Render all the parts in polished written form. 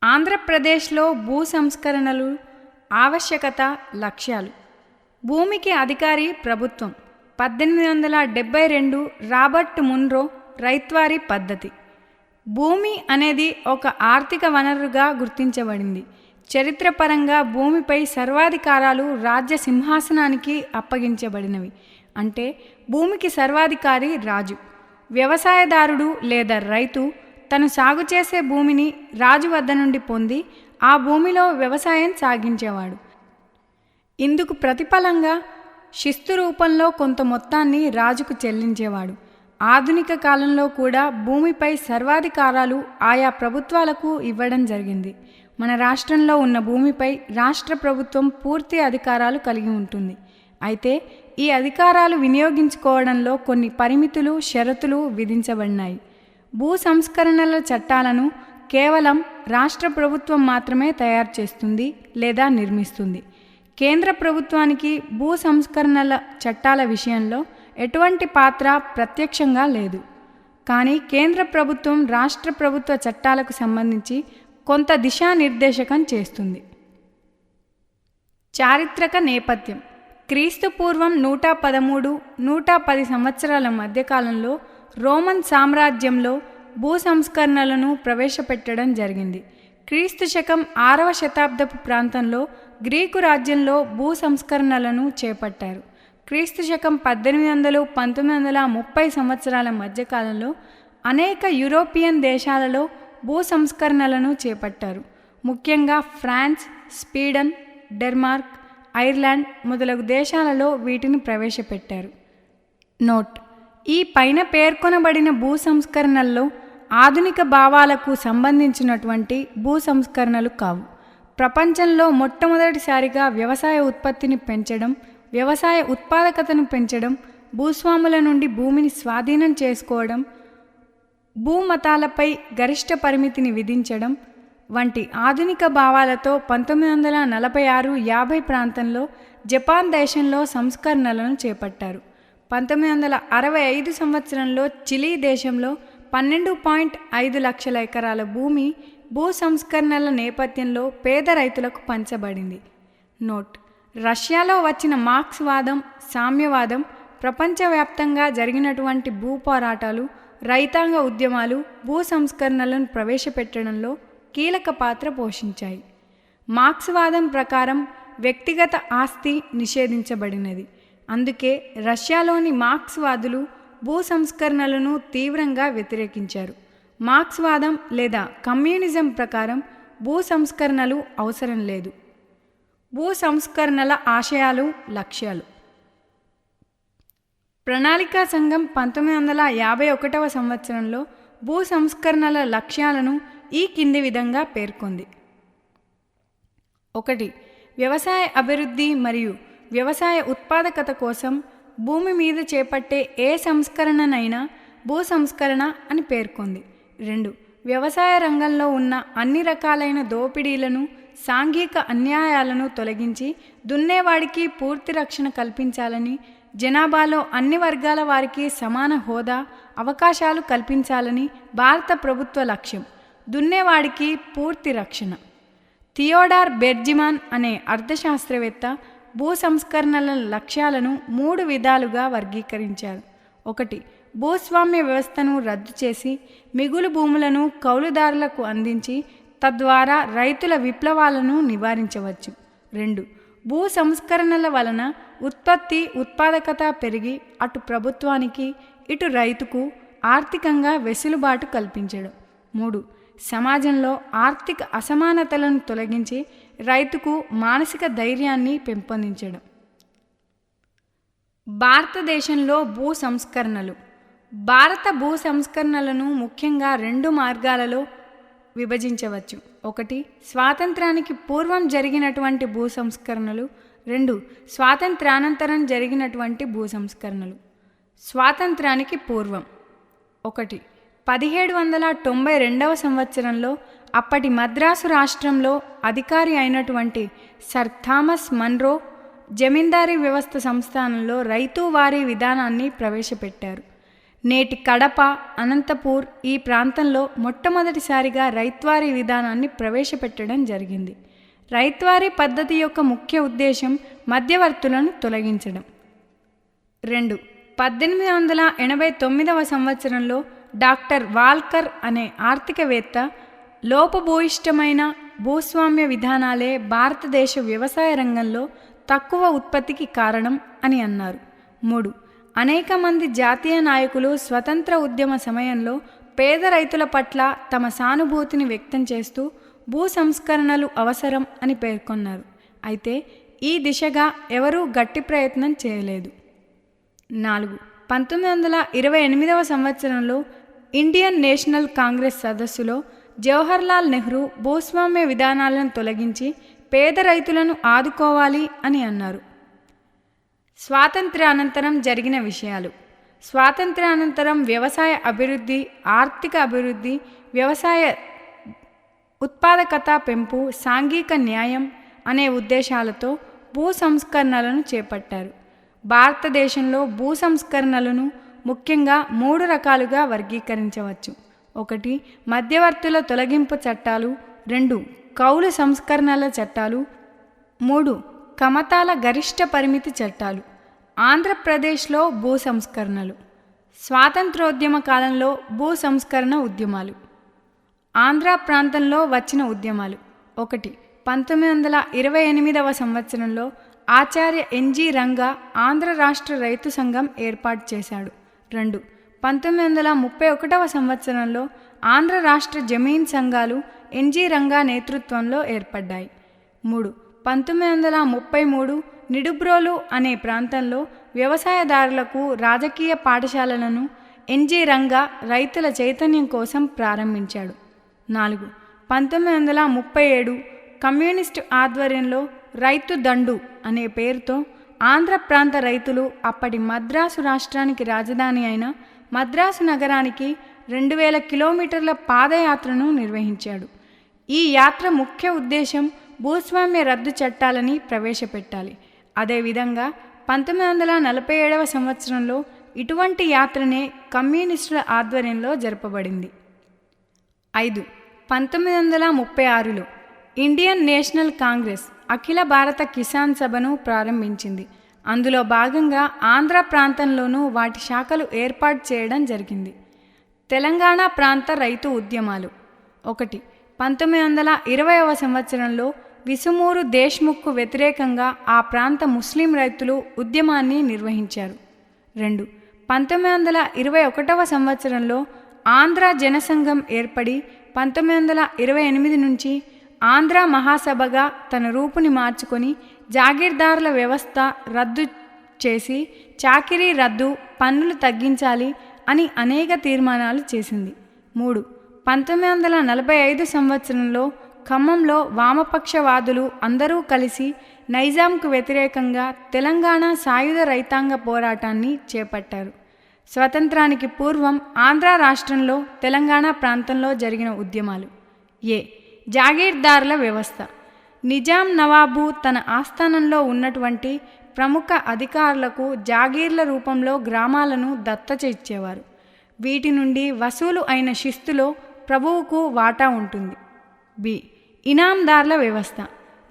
ఆంధ్రప్రదేశ్లో భూ సంస్కరణలు ఆవశ్యకత లక్ష్యాలు. భూమికి అధికారి ప్రభుత్వం. 1872 రాబర్ట్ మున్రో రైత్వారీ పద్ధతి. భూమి అనేది ఒక ఆర్థిక వనరుగా గుర్తించబడింది. చరిత్రపరంగా భూమిపై సర్వాధికారాలు రాజ్య సింహాసనానికి అప్పగించబడినవి. అంటే భూమికి సర్వాధికారి రాజు. వ్యవసాయదారుడు లేదా రైతు తను సాగు చేసే భూమిని రాజు వద్ద నుండి పొంది ఆ భూమిలో వ్యవసాయం సాగించేవాడు. ఇందుకు ప్రతిఫలంగా శిస్తు రూపంలో కొంత మొత్తాన్ని రాజుకు చెల్లించేవాడు. ఆధునిక కాలంలో కూడా భూమిపై సర్వాధికారాలు ఆయా ప్రభుత్వాలకు ఇవ్వడం జరిగింది. మన రాష్ట్రంలో ఉన్న భూమిపై రాష్ట్ర ప్రభుత్వం పూర్తి అధికారాలు కలిగి ఉంటుంది. అయితే ఈ అధికారాలు వినియోగించుకోవడంలో కొన్ని పరిమితులు, షరతులు విధించబడినాయి. భూ సంస్కరణల చట్టాలను కేవలం రాష్ట్ర ప్రభుత్వం మాత్రమే తయారు చేస్తుంది లేదా నిర్మిస్తుంది. కేంద్ర ప్రభుత్వానికి భూ సంస్కరణల చట్టాల విషయంలో ఎటువంటి పాత్ర ప్రత్యక్షంగా లేదు. కానీ కేంద్ర ప్రభుత్వం రాష్ట్ర ప్రభుత్వ చట్టాలకు సంబంధించి కొంత దిశానిర్దేశకం చేస్తుంది. చారిత్రక నేపథ్యం. క్రీస్తు పూర్వం 113-110 సంవత్సరాల మధ్యకాలంలో రోమన్ సామ్రాజ్యంలో భూ సంస్కరణలను ప్రవేశపెట్టడం జరిగింది. క్రీస్తు శకం 6వ శతాబ్దపు ప్రాంతంలో గ్రీకు రాజ్యంలో భూ సంస్కరణలను చేపట్టారు. క్రీస్తు శకం 1800-1930 సంవత్సరాల మధ్యకాలంలో అనేక యూరోపియన్ దేశాలలో భూ సంస్కరణలను చేపట్టారు. ముఖ్యంగా ఫ్రాన్స్, స్వీడన్, డెన్మార్క్, ఐర్లాండ్ మొదలగు దేశాలలో వీటిని ప్రవేశపెట్టారు. నోట్: ఈ పైన పేర్కొనబడిన భూ సంస్కరణల్లో ఆధునిక భావాలకు సంబంధించినటువంటి భూ సంస్కరణలు కావు. ప్రపంచంలో మొట్టమొదటిసారిగా వ్యవసాయ ఉత్పత్తిని పెంచడం, వ్యవసాయ ఉత్పాదకతను పెంచడం, భూస్వాముల నుండి భూమిని స్వాధీనం చేసుకోవడం, భూమతాలపై గరిష్ట పరిమితిని విధించడం వంటి ఆధునిక భావాలతో 1946-50 ప్రాంతంలో జపాన్ దేశంలో సంస్కరణలను చేపట్టారు. 1965 సంవత్సరంలో చిలీ దేశంలో 12.5 లక్షల ఎకరాల భూమి భూ సంస్కరణల నేపథ్యంలో పేద రైతులకు పంచబడింది. నోట్: రష్యాలో వచ్చిన మార్క్స్వాదం, సామ్యవాదం, ప్రపంచవ్యాప్తంగా జరిగినటువంటి భూ పోరాటాలు, రైతాంగ ఉద్యమాలు భూ సంస్కరణలను ప్రవేశపెట్టడంలో కీలక పాత్ర పోషించాయి. మార్క్స్వాదం ప్రకారం వ్యక్తిగత ఆస్తి నిషేధించబడినది. అందుకే రష్యాలోని మార్క్స్వాదులు భూ సంస్కరణలను తీవ్రంగా వ్యతిరేకించారు. మార్క్స్వాదం లేదా కమ్యూనిజం ప్రకారం భూ సంస్కరణలు అవసరం లేదు. భూ సంస్కరణల ఆశయాలు, లక్ష్యాలు. ప్రణాళికా సంఘం 1951వ సంవత్సరంలో భూ సంస్కరణల లక్ష్యాలను ఈ కింది విధంగా పేర్కొంది. 1. వ్యవసాయ అభివృద్ధి మరియు వ్యవసాయ ఉత్పాదకత కోసం భూమి మీద చేపట్టే ఏ సంస్కరణనైనా భూ సంస్కరణ అని పేర్కొంది. 2. వ్యవసాయ రంగంలో ఉన్న అన్ని రకాలైన దోపిడీలను, సాంఘిక అన్యాయాలను తొలగించి దున్నేవాడికి పూర్తి రక్షణ కల్పించాలని, జనాభాలో అన్ని వర్గాల వారికి సమాన హోదా, అవకాశాలు కల్పించాలని భారత ప్రభుత్వ లక్ష్యం. దున్నేవాడికి పూర్తి రక్షణ. థియోడార్ బెర్జిమాన్ అనే అర్థశాస్త్రవేత్త భూ సంస్కరణల లక్ష్యాలను 3 విధాలుగా వర్గీకరించారు. 1. భూస్వామ్య వ్యవస్థను రద్దు చేసి మిగులు భూములను కౌలుదారులకు అందించి తద్వారా రైతుల విప్లవాలను నివారించవచ్చు. 2. భూ సంస్కరణల వలన ఉత్పత్తి, ఉత్పాదకత పెరిగి అటు ప్రభుత్వానికి ఇటు రైతుకు ఆర్థికంగా వెసులుబాటు కల్పించడం. 3. సమాజంలో ఆర్థిక అసమానతలను తొలగించి రైతుకు మానసిక ధైర్యాన్ని పెంపొందించడం. భారతదేశంలో భూ సంస్కరణలు. భారత భూ సంస్కరణలను ముఖ్యంగా 2 మార్గాలలో విభజించవచ్చు. 1. స్వాతంత్రానికి పూర్వం జరిగినటువంటి భూ సంస్కరణలు. 2. స్వాతంత్రానంతరం జరిగినటువంటి భూ సంస్కరణలు. స్వాతంత్రానికి పూర్వం. 1. 1792వ సంవత్సరంలో అప్పటి మద్రాసు రాష్ట్రంలో అధికారి అయినటువంటి సర్ థామస్ మన్రో జమీందారీ వ్యవస్థ సంస్థానంలో రైతువారీ విధానాన్ని ప్రవేశపెట్టారు. నేటి కడప, అనంతపూర్ ఈ ప్రాంతంలో మొట్టమొదటిసారిగా రైత్వారీ విధానాన్ని ప్రవేశపెట్టడం జరిగింది. రైత్వారీ పద్ధతి యొక్క ముఖ్య ఉద్దేశం మధ్యవర్తులను తొలగించడం. 2. 1889 సంవత్సరంలో డాక్టర్ వాల్కర్ అనే ఆర్థికవేత్త లోపభూయిష్టమైన భూస్వామ్య విధానాలే భారతదేశ వ్యవసాయ రంగంలో తక్కువ ఉత్పత్తికి కారణం అని అన్నారు. 3. అనేక మంది జాతీయ నాయకులు స్వతంత్ర ఉద్యమ సమయంలో పేద రైతుల పట్ల తమ సానుభూతిని వ్యక్తం చేస్తూ భూ సంస్కరణలు అవసరం అని పేర్కొన్నారు. అయితే ఈ దిశగా ఎవరూ గట్టి ప్రయత్నం చేయలేదు. 4. 1928 సంవత్సరంలో ఇండియన్ నేషనల్ కాంగ్రెస్ సదస్సులో జవహర్లాల్ నెహ్రూ భూస్వామ్య విధానాలను తొలగించి పేద రైతులను ఆదుకోవాలి అని అన్నారు. స్వాతంత్ర్యానంతరం జరిగిన విషయాలు. స్వాతంత్ర్యానంతరం వ్యవసాయ అభివృద్ధి, ఆర్థిక అభివృద్ధి, వ్యవసాయ ఉత్పాదకత పెంపు, సాంఘిక న్యాయం అనే ఉద్దేశాలతో భూ సంస్కరణలను చేపట్టారు. భారతదేశంలో భూ సంస్కరణలను ముఖ్యంగా 3 రకాలుగా వర్గీకరించవచ్చు. 1. మధ్యవర్తుల తొలగింపు చట్టాలు. 2. కౌలు సంస్కరణల చట్టాలు. 3. కమతాల గరిష్ట పరిమితి చట్టాలు. ఆంధ్రప్రదేశ్లో భూ సంస్కరణలు. స్వాతంత్రోద్యమ కాలంలో భూ సంస్కరణ ఉద్యమాలు. ఆంధ్ర ప్రాంతంలో వచ్చిన ఉద్యమాలు. 1. 1928 సంవత్సరంలో ఆచార్య ఎన్జి రంగా ఆంధ్ర రాష్ట్ర రైతు సంఘం ఏర్పాటు చేశాడు. 2. 1931 సంవత్సరంలో ఆంధ్ర రాష్ట్ర జమీన్ సంఘాలు ఎన్జి రంగా నేతృత్వంలో ఏర్పడ్డాయి. 3. 1933 నిడుబ్రోలు అనే ప్రాంతంలో వ్యవసాయదారులకు రాజకీయ పాఠశాలలను ఎన్జి రంగా రైతుల చైతన్యం కోసం ప్రారంభించాడు. 4. 1937 కమ్యూనిస్టు ఆధ్వర్యంలో రైతు దండు అనే పేరుతో ఆంధ్ర ప్రాంత రైతులు అప్పటి మద్రాసు రాష్ట్రానికి రాజధాని అయిన మద్రాసు నగరానికి 2000 కిలోమీటర్ల పాదయాత్రను నిర్వహించాడు. ఈ యాత్ర ముఖ్య ఉద్దేశం భూస్వామ్య రద్దు చట్టాలని ప్రవేశపెట్టాలి. అదేవిధంగా 1947 సంవత్సరంలో ఇటువంటి యాత్రనే కమ్యూనిస్టుల ఆధ్వర్యంలో జరపబడింది. 5. 1936లో ఇండియన్ నేషనల్ కాంగ్రెస్ అఖిల భారత కిసాన్ సభను ప్రారంభించింది. అందులో భాగంగా ఆంధ్ర ప్రాంతంలోనూ వాటి శాఖలు ఏర్పాటు చేయడం జరిగింది. తెలంగాణ ప్రాంత రైతు ఉద్యమాలు. 1. 1920 సంవత్సరంలో విసుమూరు దేశ్ముఖ్కు వ్యతిరేకంగా ఆ ప్రాంత ముస్లిం రైతులు ఉద్యమాన్ని నిర్వహించారు. 2. 1921 సంవత్సరంలో ఆంధ్ర జనసంఘం ఏర్పడి 1928 నుంచి ఆంధ్ర మహాసభగా తన రూపుని మార్చుకొని జాగీర్దారుల వ్యవస్థ రద్దు చేసి చాకిరీ రద్దు, పన్నులు తగ్గించాలి అని అనేక తీర్మానాలు చేసింది. 3. 1945 సంవత్సరంలో ఖమ్మంలో వామపక్షవాదులు అందరూ కలిసి నైజాంకు వ్యతిరేకంగా తెలంగాణ సాయుధ రైతాంగ పోరాటాన్ని చేపట్టారు. స్వతంత్రానికి పూర్వం ఆంధ్ర రాష్ట్రంలో తెలంగాణ ప్రాంతంలో జరిగిన ఉద్యమాలు. ఏ. జాగీర్దారుల వ్యవస్థ. నిజాం నవాబు తన ఆస్థానంలో ఉన్నటువంటి ప్రముఖ అధికారులకు జాగీర్ల రూపంలో గ్రామాలను దత్తత ఇచ్చేవారు. వీటి నుండి వసూలు అయిన శిస్తులో ప్రభువుకు వాటా ఉంటుంది. బి. ఇనాందార్ల వ్యవస్థ.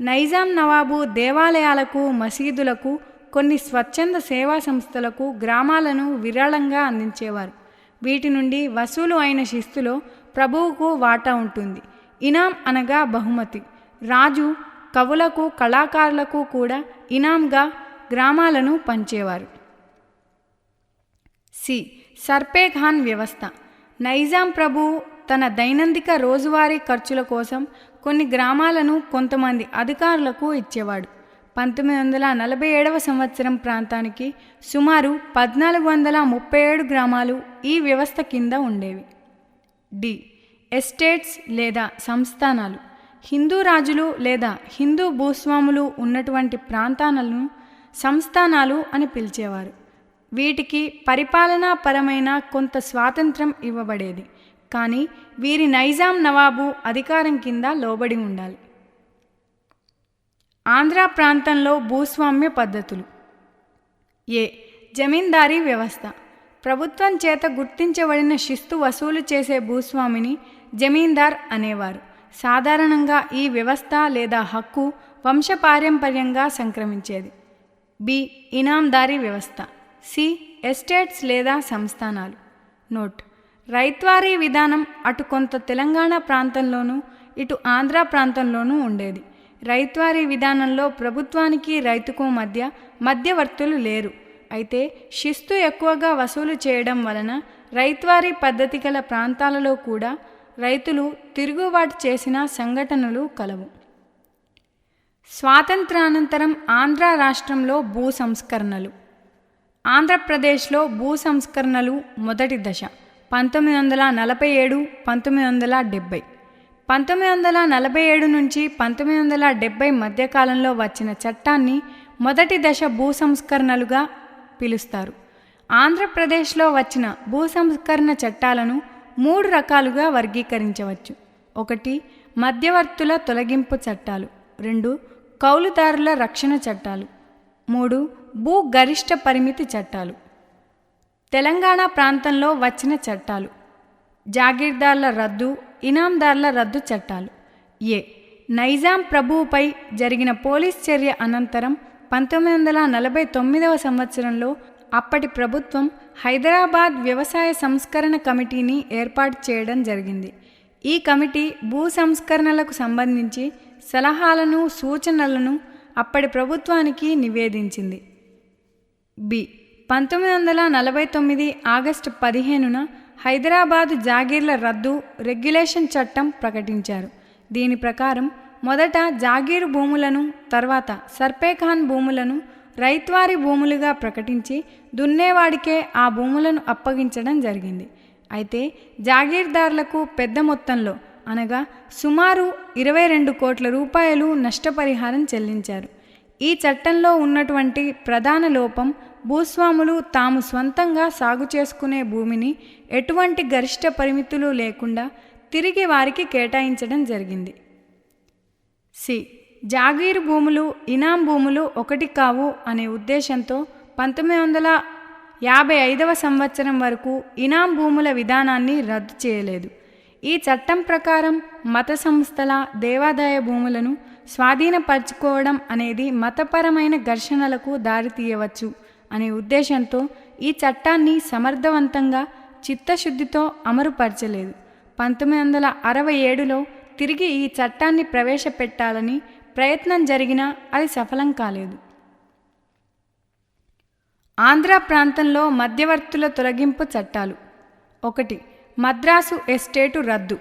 నైజాం నవాబు దేవాలయాలకు, మసీదులకు, కొన్ని స్వచ్ఛంద సేవా సంస్థలకు గ్రామాలను విరాళంగా అందించేవారు. వీటి నుండి వసూలు అయిన శిస్తులో ప్రభువుకు వాటా ఉంటుంది. ఇనాం అనగా బహుమతి. రాజు కవులకు, కళాకారులకు కూడా ఇనాంగా గ్రామాలను పంచేవారు. సి. సర్పేఖాన్ వ్యవస్థ. నైజాం ప్రభువు తన దైనందిక రోజువారీ ఖర్చుల కోసం కొన్ని గ్రామాలను కొంతమంది అధికారులకు ఇచ్చేవాడు. 1947 సంవత్సరం ప్రాంతానికి సుమారు 1437 గ్రామాలు ఈ వ్యవస్థ కింద ఉండేవి. డి. ఎస్టేట్స్ లేదా సంస్థానాలు. హిందూ రాజులు లేదా హిందూ భూస్వాములు ఉన్నటువంటి ప్రాంతాలను సంస్థానాలు అని పిలిచేవారు. వీటికి పరిపాలనాపరమైన కొంత స్వాతంత్రం ఇవ్వబడేది. కానీ వీరి నైజాం నవాబు అధికారం కింద లోబడి ఉండాలి. ఆంధ్ర ప్రాంతంలో భూస్వామ్య పద్ధతులు. ఏ. జమీందారీ వ్యవస్థ. ప్రభుత్వం చేత గుర్తించబడిన శిస్తు వసూలు చేసే భూస్వామిని జమీందార్ అనేవారు. సాధారణంగా ఈ వ్యవస్థ లేదా హక్కు వంశపారంపర్యంగా సంక్రమించేది. బి. ఇనాందారీ వ్యవస్థ. సి. ఎస్టేట్స్ లేదా సంస్థానాలు. నోట్: రైత్వారీ విధానం అటు కొంత తెలంగాణ ప్రాంతంలోనూ ఇటు ఆంధ్ర ప్రాంతంలోనూ ఉండేది. రైత్వారీ విధానంలో ప్రభుత్వానికి రైతుకు మధ్య మధ్యవర్తులు లేరు. అయితే శిస్తు ఎక్కువగా వసూలు చేయడం వలన రైత్వారీ పద్ధతి గల ప్రాంతాలలో కూడా రైతులు తిరుగుబాటు చేసిన సంఘటనలు కలవు. స్వాతంత్రానంతరం ఆంధ్ర రాష్ట్రంలో భూ సంస్కరణలు. ఆంధ్రప్రదేశ్లో భూ సంస్కరణలు మొదటి దశ 1947-1970. 1947 నుంచి 1970 మధ్యకాలంలో వచ్చిన చట్టాన్ని మొదటి దశ భూ సంస్కరణలుగా పిలుస్తారు. ఆంధ్రప్రదేశ్లో వచ్చిన భూ సంస్కరణ చట్టాలను 3 రకాలుగా వర్గీకరించవచ్చు. 1. మధ్యవర్తుల తొలగింపు చట్టాలు. 2. కౌలుదారుల రక్షణ చట్టాలు. 3. భూ గరిష్ట పరిమితి చట్టాలు. తెలంగాణ ప్రాంతంలో వచ్చిన చట్టాలు. జాగీర్దార్ల రద్దు, ఇనాందార్ల రద్దు చట్టాలు. ఏ. నైజాం ప్రభువుపై జరిగిన పోలీస్ చర్య అనంతరం 1949వ సంవత్సరంలో అప్పటి ప్రభుత్వం హైదరాబాద్ వ్యవసాయ సంస్కరణ కమిటీని ఏర్పాటు చేయడం జరిగింది. ఈ కమిటీ భూ సంస్కరణలకు సంబంధించి సలహాలను, సూచనలను అప్పటి ప్రభుత్వానికి నివేదించింది. బి. 1949 ఆగస్టు 15న హైదరాబాదు జాగీర్ల రద్దు రెగ్యులేషన్ చట్టం ప్రకటించారు. దీని ప్రకారం మొదట జాగీరు భూములను, తర్వాత సర్పేఖాన్ భూములను రైత్వారీ భూములుగా ప్రకటించి దున్నేవాడికే ఆ భూములను అప్పగించడం జరిగింది. అయితే జాగీర్దారులకు పెద్ద మొత్తంలో, అనగా సుమారు 22 కోట్ల రూపాయలు నష్టపరిహారం చెల్లించారు. ఈ చట్టంలో ఉన్నటువంటి ప్రధాన లోపం భూస్వాములు తాము స్వంతంగా సాగు చేసుకునే భూమిని ఎటువంటి గరిష్ట పరిమితులు లేకుండా తిరిగి వారికి కేటాయించడం జరిగింది. సి. జాగీరు భూములు, ఇనాం భూములు ఒకటి కావు అనే ఉద్దేశంతో 1955వ సంవత్సరం వరకు ఇనాం భూముల విధానాన్ని రద్దు చేయలేదు. ఈ చట్టం ప్రకారం మత సంస్థల, దేవాదాయ భూములను స్వాధీనపరచుకోవడం అనేది మతపరమైన ఘర్షణలకు దారితీయవచ్చు అనే ఉద్దేశంతో ఈ చట్టాన్ని సమర్థవంతంగా, చిత్తశుద్ధితో అమలుపరచలేదు. 1967లో తిరిగి ఈ చట్టాన్ని ప్రవేశపెట్టాలని ప్రయత్నం జరిగినా అది సఫలం కాలేదు. ఆంధ్ర ప్రాంతంలో మధ్యవర్తుల తొలగింపు చట్టాలు. 1. మద్రాసు ఎస్టేటు రద్దు.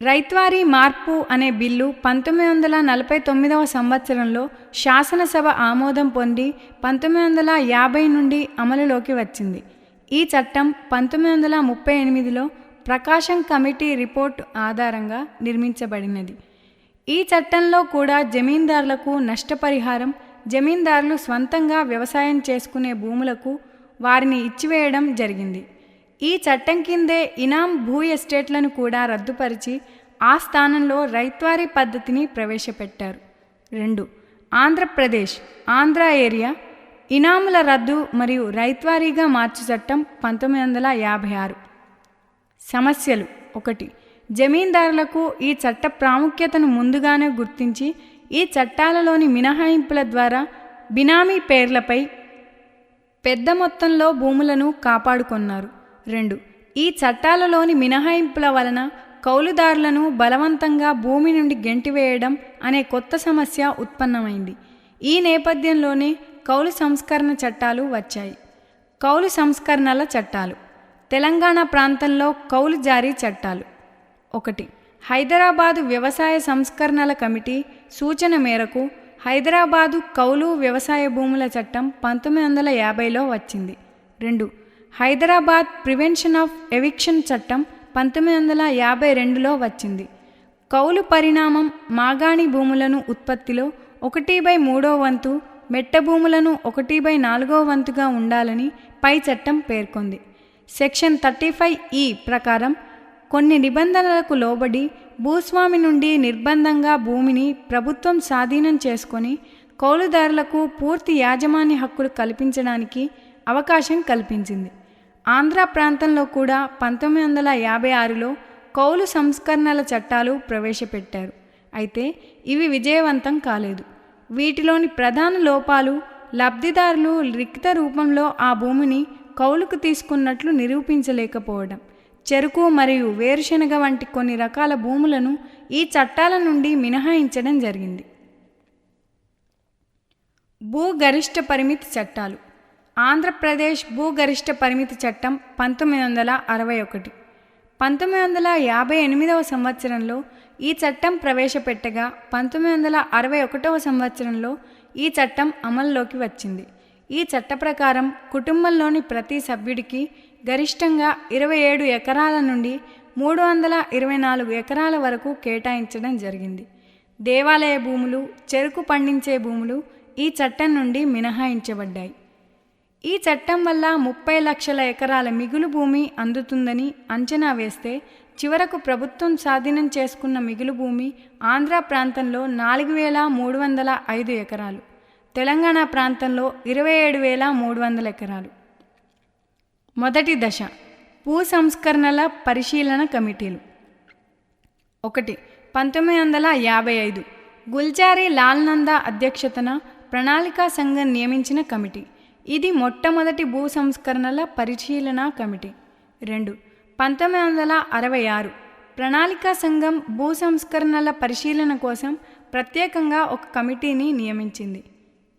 రైత్వారీ మార్పు అనే బిల్లు 1949వ సంవత్సరంలో శాసనసభ ఆమోదం పొంది 1950 నుండి అమలులోకి వచ్చింది. ఈ చట్టం 1938లో ప్రకాశం కమిటీ రిపోర్టు ఆధారంగా నిర్మించబడినది. ఈ చట్టంలో కూడా జమీందారులకు నష్టపరిహారం, జమీందారులు స్వంతంగా వ్యవసాయం చేసుకునే భూములకు వారిని ఇచ్చివేయడం జరిగింది. ఈ చట్టం కిందే ఇనాం భూ ఎస్టేట్లను కూడా రద్దుపరిచి ఆ స్థానంలో రైత్వారీ పద్ధతిని ప్రవేశపెట్టారు. 2. ఆంధ్రప్రదేశ్ ఆంధ్ర ఏరియా ఇనాముల రద్దు మరియు రైత్వారీగా మార్చు చట్టం 1956. సమస్యలు. 1. జమీందారులకు ఈ చట్ట ప్రాముఖ్యతను ముందుగానే గుర్తించి ఈ చట్టాలలోని మినహాయింపుల ద్వారా బినామీ పేర్లపై పెద్ద మొత్తంలో భూములను కాపాడుకున్నారు. 2. ఈ చట్టాలలోని మినహాయింపుల వలన కౌలుదారులను బలవంతంగా భూమి నుండి గెంటివేయడం అనే కొత్త సమస్య ఉత్పన్నమైంది. ఈ నేపథ్యంలోనే కౌలు సంస్కరణ చట్టాలు వచ్చాయి. కౌలు సంస్కరణల చట్టాలు. తెలంగాణ ప్రాంతంలో కౌలు జారీ చట్టాలు. 1. హైదరాబాదు వ్యవసాయ సంస్కరణల కమిటీ సూచన మేరకు హైదరాబాదు కౌలు వ్యవసాయ భూముల చట్టం 1950లో వచ్చింది. 2. హైదరాబాద్ ప్రివెన్షన్ ఆఫ్ ఎవిక్షన్ చట్టం 1952లో వచ్చింది. కౌలు పరిణామం మాగాణి భూములను ఉత్పత్తిలో 1/3 వంతు, మెట్ట భూములను 1/4 వంతుగా ఉండాలని పై చట్టం పేర్కొంది. సెక్షన్ 35E ప్రకారం కొన్ని నిబంధనలకు లోబడి భూస్వామి నుండి నిర్బంధంగా భూమిని ప్రభుత్వం స్వాధీనం చేసుకొని కౌలుదారులకు పూర్తి యాజమాన్య హక్కులు కల్పించడానికి అవకాశం కల్పించింది. ఆంధ్ర ప్రాంతంలో కూడా 1956లో కౌలు సంస్కరణల చట్టాలు ప్రవేశపెట్టారు. అయితే ఇవి విజయవంతం కాలేదు. వీటిలోని ప్రధాన లోపాలు లబ్ధిదారులు లిఖిత రూపంలో ఆ భూమిని కౌలుకు తీసుకున్నట్లు నిరూపించలేకపోవడం, చెరుకు మరియు వేరుశెనగ వంటి కొన్ని రకాల భూములను ఈ చట్టాల నుండి మినహాయించడం జరిగింది. భూగరిష్ట పరిమితి చట్టాలు. ఆంధ్రప్రదేశ్ భూగరిష్ట పరిమితి చట్టం 1961. 1958వ సంవత్సరంలో ఈ చట్టం ప్రవేశపెట్టగా 1961వ సంవత్సరంలో ఈ చట్టం అమల్లోకి వచ్చింది. ఈ చట్ట ప్రకారం కుటుంబంలోని ప్రతి సభ్యుడికి గరిష్టంగా 27 ఎకరాల నుండి 324 ఎకరాల వరకు కేటాయించడం జరిగింది. దేవాలయ భూములు, చెరుకు పండించే భూములు ఈ చట్టం నుండి మినహాయించబడ్డాయి. ఈ చట్టం వల్ల 30 లక్షల ఎకరాల మిగులు భూమి అందుతుందని అంచనా వేస్తే చివరకు ప్రభుత్వం స్వాధీనం చేసుకున్న మిగులు భూమి ఆంధ్ర ప్రాంతంలో 4,305 ఎకరాలు, తెలంగాణ ప్రాంతంలో 27,300 ఎకరాలు. మొదటి దశ భూ సంస్కరణల పరిశీలన కమిటీలు. 1. 1955 గుల్జారీ లాల్నందా అధ్యక్షతన ప్రణాళికా సంఘం నియమించిన కమిటీ. ఇది మొట్టమొదటి భూ సంస్కరణల పరిశీలన కమిటీ. 2. 1966 ప్రణాళికా సంఘం భూ సంస్కరణల పరిశీలన కోసం ప్రత్యేకంగా ఒక కమిటీని నియమించింది.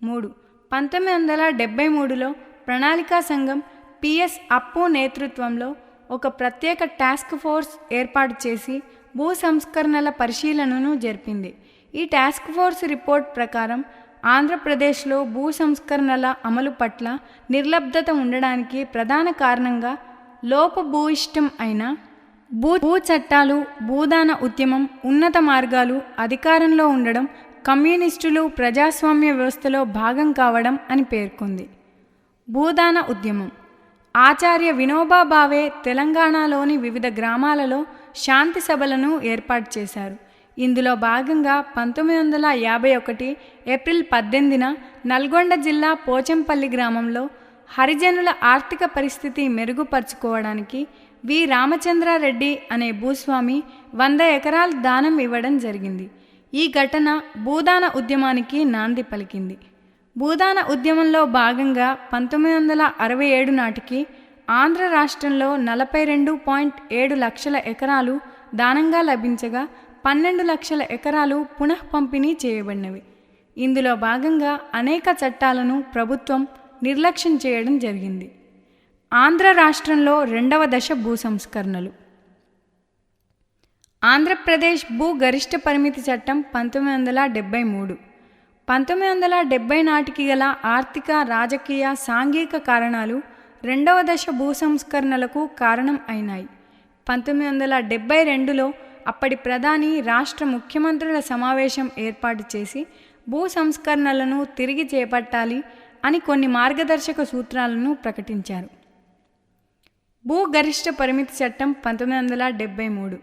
3. 1973లో ప్రణాళికా సంఘం పిఎస్ అప్పు నేతృత్వంలో ఒక ప్రత్యేక టాస్క్ ఫోర్స్ ఏర్పాటు చేసి భూ సంస్కరణల పరిశీలనను జరిపింది. ఈ టాస్క్ ఫోర్స్ రిపోర్ట్ ప్రకారం ఆంధ్రప్రదేశ్లో భూ సంస్కరణల అమలు పట్ల నిర్లబ్ధత ఉండడానికి ప్రధాన కారణంగా లోపభూయిష్టం అయిన భూ చట్టాలు, భూదాన ఉద్యమం, ఉన్నత మార్గాలు, అధికారంలో ఉండడం, కమ్యూనిస్టులు ప్రజాస్వామ్య వ్యవస్థలో భాగం కావడం అని పేర్కొంది. భూదాన ఉద్యమం. ఆచార్య వినోబా భావే తెలంగాణలోని వివిధ గ్రామాలలో శాంతి సభలను ఏర్పాటు చేశారు. ఇందులో భాగంగా 1951 ఏప్రిల్ 18న నల్గొండ జిల్లా పోచంపల్లి గ్రామంలో హరిజనుల ఆర్థిక పరిస్థితి మెరుగుపరుచుకోవడానికి వి రామచంద్రారెడ్డి అనే భూస్వామి 100 ఎకరాల దానం ఇవ్వడం జరిగింది. ఈ ఘటన భూదాన ఉద్యమానికి నాంది పలికింది. భూదాన ఉద్యమంలో భాగంగా 1967 నాటికి ఆంధ్ర రాష్ట్రంలో 42.7 లక్షల ఎకరాలు దానంగా లభించగా 12 లక్షల ఎకరాలు పునః పంపిణీ చేయబడినవి. ఇందులో భాగంగా అనేక చట్టాలను ప్రభుత్వం నిర్లక్ష్యం చేయడం జరిగింది. ఆంధ్ర రాష్ట్రంలో రెండవ దశ భూ సంస్కరణలు. ఆంధ్రప్రదేశ్ భూ గరిష్ట పరిమితి చట్టం 1973. 1970 నాటికి గల ఆర్థిక, రాజకీయ, సాంఘిక కారణాలు రెండవ దశ భూ సంస్కరణలకు కారణం అయినాయి. 1972లో అప్పటి ప్రధాని రాష్ట్ర ముఖ్యమంత్రుల సమావేశం ఏర్పాటు చేసి భూ సంస్కరణలను తిరిగి చేపట్టాలి అని కొన్ని మార్గదర్శక సూత్రాలను ప్రకటించారు. భూ గరిష్ట పరిమితి చట్టం 1973.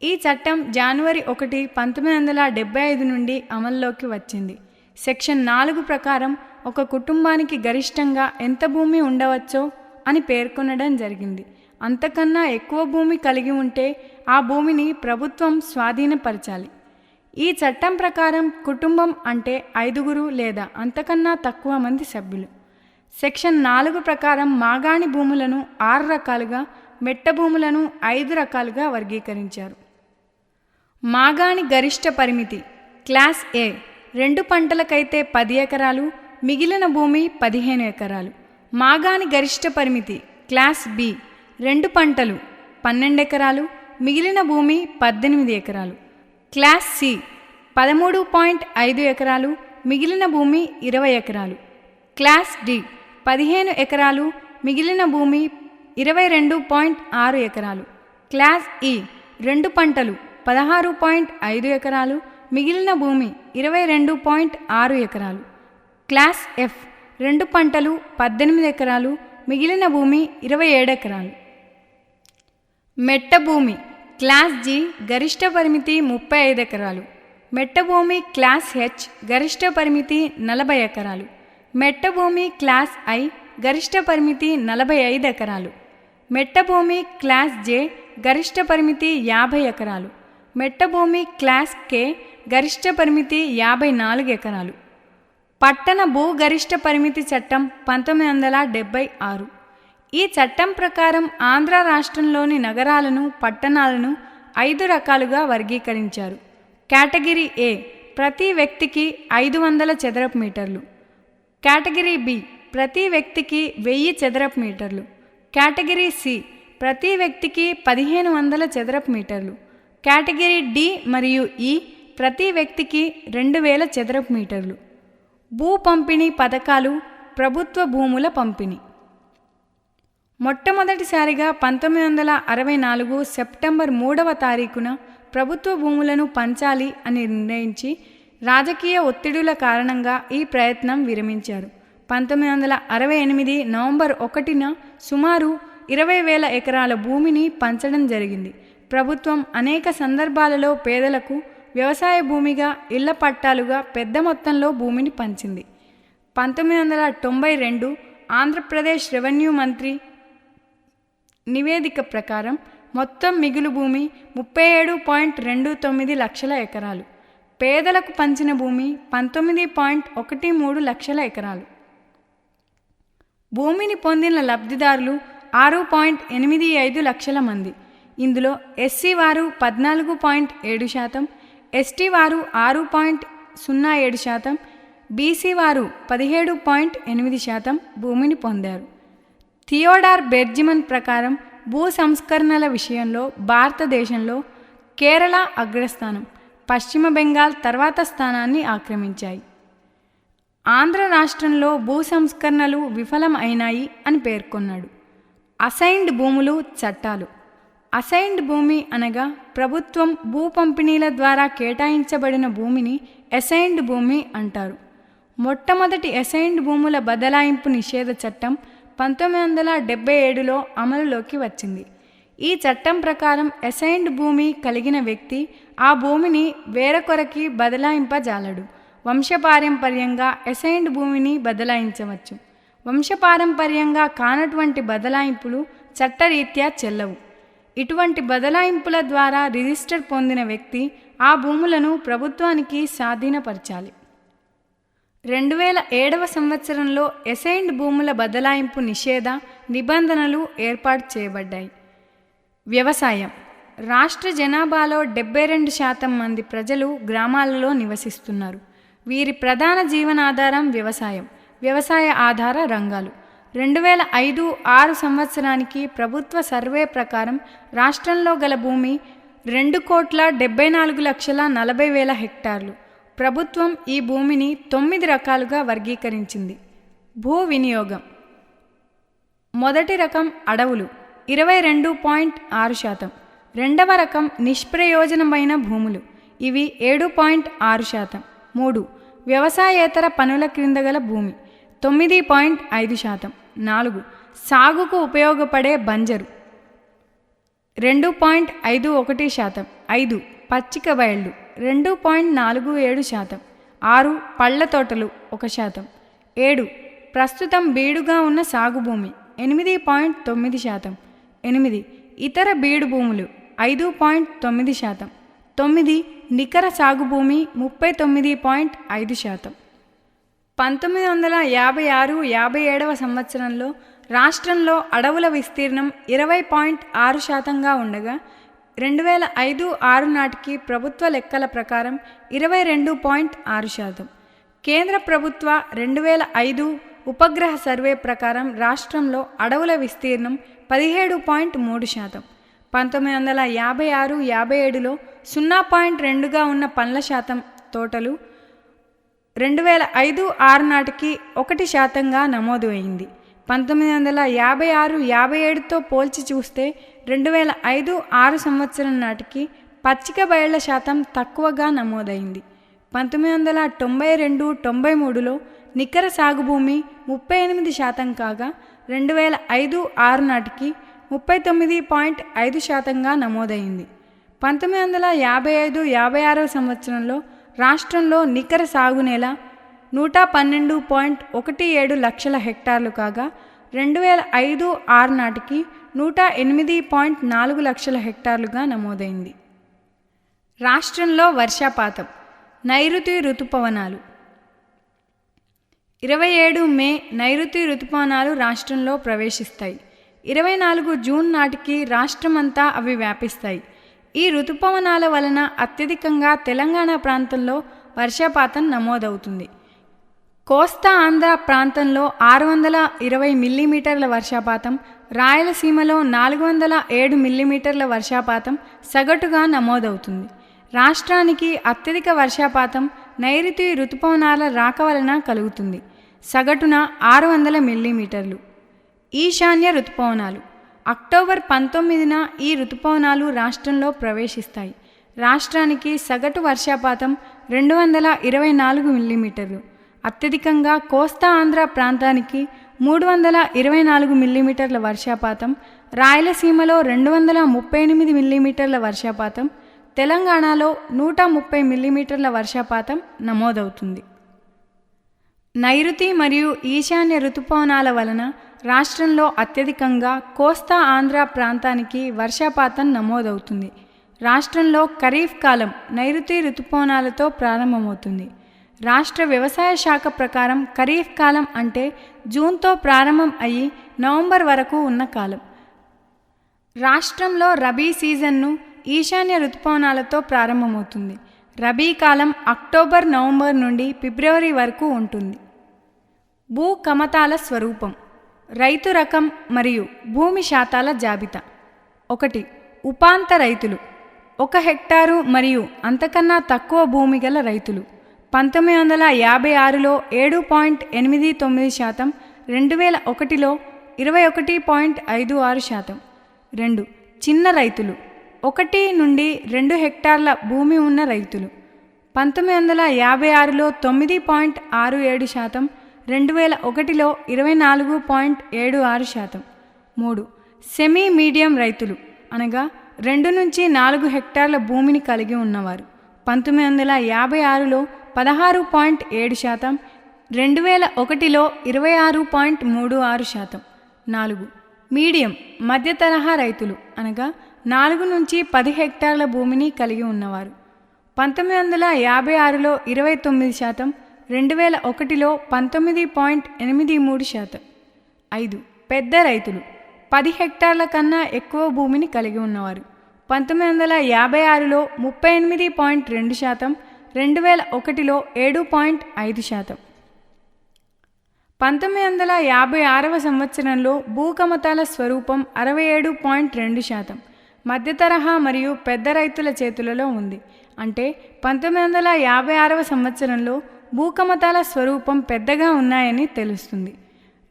ఈ చట్టం జనవరి 1, 1975 నుండి అమల్లోకి వచ్చింది. సెక్షన్ 4 ప్రకారం ఒక కుటుంబానికి గరిష్టంగా ఎంత భూమి ఉండవచ్చో అని పేర్కొనడం జరిగింది. అంతకన్నా ఎక్కువ భూమి కలిగి ఉంటే ఆ భూమిని ప్రభుత్వం స్వాధీనపరచాలి. ఈ చట్టం ప్రకారం కుటుంబం అంటే 5 లేదా అంతకన్నా తక్కువ మంది సభ్యులు. సెక్షన్ 4 ప్రకారం మాగాణి భూములను 6 రకాలుగా, మెట్ట భూములను 5 రకాలుగా వర్గీకరించారు. మాగాణి గరిష్ట పరిమితి క్లాస్ ఏ 2 పంటలకైతే 10 ఎకరాలు, మిగిలిన భూమి 15 ఎకరాలు. మాగాణి గరిష్ట పరిమితి క్లాస్ బి 2 పంటలు 12 ఎకరాలు, మిగిలిన భూమి 18 ఎకరాలు. క్లాస్ సి 13.5 ఎకరాలు, మిగిలిన భూమి 20 ఎకరాలు. క్లాస్ డి 15 ఎకరాలు, మిగిలిన భూమి 22.6 ఎకరాలు. క్లాస్ ఈ 2 పంటలు 16.5 ఎకరాలు, మిగిలిన భూమి 22.6 ఎకరాలు. క్లాస్ ఎఫ్ 2 పంటలు 18 ఎకరాలు, మిగిలిన భూమి 27 ఎకరాలు. మెట్ట భూమి క్లాస్ జి గరిష్ట పరిమితి 35 ఎకరాలు. మెట్ట భూమి క్లాస్ హెచ్ గరిష్ట పరిమితి 40 ఎకరాలు. మెట్ట భూమి క్లాస్ ఐ గరిష్ట పరిమితి 45 ఎకరాలు. మెట్ట భూమి క్లాస్ జే గరిష్ట పరిమితి 50 ఎకరాలు. మెట్ట భూమి క్లాస్ కే గరిష్ట పరిమితి 54 ఎకరాలు. పట్టణ భూ గరిష్ట పరిమితి చట్టం 1976. ఈ చట్టం ప్రకారం ఆంధ్ర రాష్ట్రంలోని నగరాలను, పట్టణాలను 5 రకాలుగా వర్గీకరించారు. కేటగిరీ ఏ ప్రతి వ్యక్తికి 500 చదరపు మీటర్లు. కేటగిరీ బి ప్రతి వ్యక్తికి 1000 చదరపు మీటర్లు. కేటగిరీ సి ప్రతి వ్యక్తికి 1500 చదరపు మీటర్లు. కేటగిరీ డి మరియు ఈ ప్రతి వ్యక్తికి 2000 చదరపు మీటర్లు. భూ పంపిణీ పథకాలు. ప్రభుత్వ భూముల పంపిణీ. మొట్టమొదటిసారిగా 1964 సెప్టెంబర్ 3వ తారీఖున ప్రభుత్వ భూములను పంచాలి అని నిర్ణయించి రాజకీయ ఒత్తిడుల కారణంగా ఈ ప్రయత్నం విరమించారు. 1968 నవంబర్ 1న సుమారు 20,000 ఎకరాల భూమిని పంచడం జరిగింది. ప్రభుత్వం అనేక సందర్భాలలో పేదలకు వ్యవసాయ భూమిగా, ఇళ్ల పట్టాలుగా పెద్ద మొత్తంలో భూమిని పంచింది. 1992 ఆంధ్రప్రదేశ్ రెవెన్యూ మంత్రి నివేదిక ప్రకారం మొత్తం మిగులు భూమి 37.29 లక్షల ఎకరాలు. పేదలకు పంచిన భూమి 19.13 లక్షల ఎకరాలు. భూమిని పొందిన లబ్ధిదారులు 6.85 లక్షల మంది. ఇందులో ఎస్సీ వారు 14.7%, ఎస్టీ వారు 6.07%, బీసీ వారు 17.8% భూమిని పొందారు. థియోడార్ బెర్జిమన్ ప్రకారం భూ సంస్కరణల విషయంలో భారతదేశంలో కేరళ అగ్రస్థానం, పశ్చిమ బెంగాల్ తర్వాత స్థానాన్ని ఆక్రమించాయి. ఆంధ్ర రాష్ట్రంలో భూ సంస్కరణలు విఫలం అయినాయి అని పేర్కొన్నాడు. అసైన్డ్ భూములు చట్టాలు. అసైన్డ్ భూమి అనగా ప్రభుత్వం భూ పంపిణీల ద్వారా కేటాయించబడిన భూమిని అసైన్డ్ భూమి అంటారు. మొట్టమొదటి అసైన్డ్ భూముల బదలాయింపు నిషేధ చట్టం 1977లో అమలులోకి వచ్చింది. ఈ చట్టం ప్రకారం అసైన్డ్ భూమి కలిగిన వ్యక్తి ఆ భూమిని వేరొకరికి బదలాయింపజాలడు. వంశపారంపర్యంగా అసైన్డ్ భూమిని బదలాయించవచ్చు. వంశపారంపర్యంగా కానటువంటి బదలాయింపులు చట్టరీత్యా చెల్లవు. ఇటువంటి బదలాయింపుల ద్వారా రిజిస్టర్ పొందిన వ్యక్తి ఆ భూములను ప్రభుత్వానికి స్వాధీనపరచాలి. 2007వ సంవత్సరంలో అసైన్డ్ భూముల బదలాయింపు నిషేధ నిబంధనలు ఏర్పాటు చేయబడ్డాయి. వ్యవసాయం. రాష్ట్ర జనాభాలో 72% మంది ప్రజలు గ్రామాలలో నివసిస్తున్నారు. వీరి ప్రధాన జీవనాధారం వ్యవసాయం, వ్యవసాయ ఆధార రంగాలు. 2005-06 సంవత్సరానికి ప్రభుత్వ సర్వే ప్రకారం రాష్ట్రంలో గల భూమి 2,74,40,000 హెక్టార్లు. ప్రభుత్వం ఈ భూమిని 9 రకాలుగా వర్గీకరించింది. భూ వినియోగం. మొదటి రకం అడవులు 22.6%. రెండవ రకం నిష్ప్రయోజనమైన భూములు, ఇవి 7.6%. 3. వ్యవసాయేతర పనుల క్రింద గల భూమి 9.5%. 4. సాగుకు ఉపయోగపడే బంజరు 2.51%. 5. పచ్చిక బయళ్ళు 2.47%. 6. పళ్ల తోటలు 1%. 7. ప్రస్తుతం బీడుగా ఉన్న సాగు భూమి 8.9%. 8. ఇతర బీడు భూములు 5.9%. 9. నికర సాగు భూమి 39.5%. 1956-57వ సంవత్సరంలో రాష్ట్రంలో అడవుల విస్తీర్ణం 20.6%గా ఉండగా 2005-06 నాటికి ప్రభుత్వ లెక్కల ప్రకారం 22.6%. కేంద్ర ప్రభుత్వ 2005 ఉపగ్రహ సర్వే ప్రకారం రాష్ట్రంలో అడవుల విస్తీర్ణం 17.3%. 1956-57లో 0.2గా ఉన్న పండ్ల శాతం తోటలు 2005-06 నాటికి 1%గా నమోదు అయింది. 1956-57తో పోల్చి చూస్తే 2005-06 సంవత్సరం నాటికి పచ్చిక బయళ్ల శాతం తక్కువగా నమోదైంది. 1992-93లో నికర సాగు భూమి 38% కాగా 2005-06 నాటికి 39.5%గా నమోదైంది. 1955-56 సంవత్సరంలో రాష్ట్రంలో నికర సాగు నేల 112.17 లక్షల హెక్టార్లు కాగా 2005-06 నాటికి 108.4 లక్షల హెక్టార్లుగా నమోదైంది. రాష్ట్రంలో వర్షపాతం. నైరుతి రుతుపవనాలు. 27 మే నైరుతి రుతుపవనాలు రాష్ట్రంలో ప్రవేశిస్తాయి. 24 జూన్ నాటికి రాష్ట్రమంతా అవి వ్యాపిస్తాయి. ఈ రుతుపవనాల వలన అత్యధికంగా తెలంగాణ ప్రాంతంలో వర్షపాతం నమోదవుతుంది. కోస్తా ఆంధ్ర ప్రాంతంలో 620 మిల్లీమీటర్ల వర్షపాతం, రాయలసీమలో 407 మిల్లీమీటర్ల వర్షపాతం సగటుగా నమోదవుతుంది. రాష్ట్రానికి అత్యధిక వర్షపాతం నైరుతి రుతుపవనాల రాక వలన కలుగుతుంది. సగటున 600 మిల్లీమీటర్లు. ఈశాన్య రుతుపవనాలు. అక్టోబర్ 19న ఈ రుతుపవనాలు రాష్ట్రంలో ప్రవేశిస్తాయి. రాష్ట్రానికి సగటు వర్షపాతం 224 మిల్లీమీటర్లు. అత్యధికంగా కోస్తా ఆంధ్ర ప్రాంతానికి 324 మిల్లీమీటర్ల వర్షపాతం, రాయలసీమలో 238 మిల్లీమీటర్ల వర్షపాతం, తెలంగాణలో 130 మిల్లీమీటర్ల వర్షపాతం నమోదవుతుంది. నైరుతి మరియు ఈశాన్య రుతుపవనాల వలన రాష్ట్రంలో అత్యధికంగా కోస్తా ఆంధ్ర ప్రాంతానికి వర్షపాతం నమోదవుతుంది. రాష్ట్రంలో ఖరీఫ్ కాలం నైరుతి రుతుపవనాలతో ప్రారంభమవుతుంది. రాష్ట్ర వ్యవసాయ శాఖ ప్రకారం ఖరీఫ్ కాలం అంటే జూన్తో ప్రారంభం అయ్యి నవంబర్ వరకు ఉన్న కాలం. రాష్ట్రంలో రబీ సీజన్ను ఈశాన్య రుతుపవనాలతో ప్రారంభమవుతుంది. రబీ కాలం అక్టోబర్ నవంబర్ నుండి ఫిబ్రవరి వరకు ఉంటుంది. భూ కమతాల స్వరూపం. రైతు రకం మరియు భూమి శాతాల జాబితా. 1. ఉపాంత రైతులు. 1 హెక్టారు మరియు అంతకన్నా తక్కువ భూమి గల రైతులు. 1956లో 7.89%, 2001లో 21.56%. 2. చిన్న రైతులు. 1 నుండి 2 హెక్టార్ల భూమి ఉన్న రైతులు. 1956లో 9.67%, 2001లో 24.76%. 3. సెమీ మీడియం రైతులు అనగా 2 నుంచి 4 హెక్టార్ల భూమిని కలిగి ఉన్నవారు. 1956లో 16.7%, 2001లో 26.36%. 4. మీడియం మధ్య తరహా రైతులు అనగా 4 నుంచి 10 హెక్టార్ల భూమిని కలిగి ఉన్నవారు. 1956లో 29%, 2001లో 19.83%. 5. పెద్ద రైతులు 10 హెక్టార్ల కన్నా ఎక్కువ భూమిని కలిగి ఉన్నవారు. 1956లో 38.2%, 2001లో 7.5%. 1956వ సంవత్సరంలో భూకమతాల స్వరూపం 67.2% మధ్య తరహా మరియు పెద్ద రైతుల చేతులలో ఉంది. అంటే 1956వ సంవత్సరంలో భూకమతాల స్వరూపం పెద్దగా ఉన్నాయని తెలుస్తుంది.